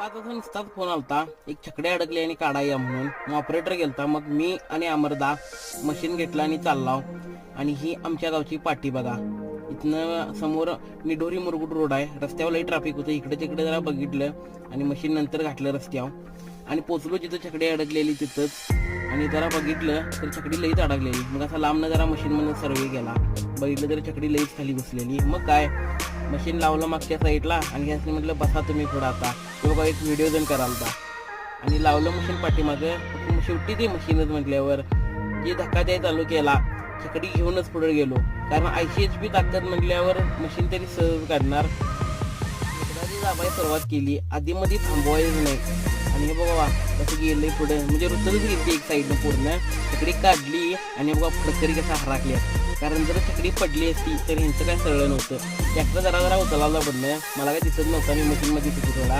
5 वाजता नुसताच फोन आलता, एक छकडे अडकले आणि काढा या म्हणून. मग ऑपरेटर गेलता. मग मी आणि अमरदा मशीन घेतला आणि चाललाव. आणि ही आमच्या गावची पाटी बघा. इथनं समोर निढोरी मुरगुड रोड आहे. रस्त्यावर लई ट्रॅफिक होतं. इकडे तिकडे जरा बघितलं आणि मशीन नंतर घातलं रस्त्यावर आणि पोचलो जिथं छकडी अडकलेली तिथंच. आणि जरा बघितलं तर छकडी लईच अडकलेली. मग असा लांबनं जरा मशीन म्हणून सर्वे केला. बघितलं तर छकडी लईच खाली बसलेली. मग काय मशीन लावलं मागच्या साईडला आणि ह्यासनी म्हटलं बसा तुम्ही पुढं आता. तो बघा एक व्हिडिओ जण करालता आणि लावलं मशीन पाठीमागं. शेवटी ते मशीनच म्हटल्यावर जे धक्का द्याय चालू केला छकडी घेऊनच पुढे गेलो. कारण 80 HP ताकद म्हटल्यावर मशीन तरी सहज काढणार. एकदाची दाबायला सुरुवात केली, आधीमध्ये थांबवायचं नाही. आणि हे बघा कसं गेलंय पुढे, म्हणजे रुतलच गेली एक साईडनं पूर्ण. छकडी काढली आणि बघा फडकरी कसा हराकल्या. कारण जर छकडी पडली असती तर ह्यांचं काय सरळ नव्हतं. ट्रॅक्टर जरा उचलायला पडलं. मला काय दिसत नव्हतं, मी मशीनमध्ये दिसत थोडा.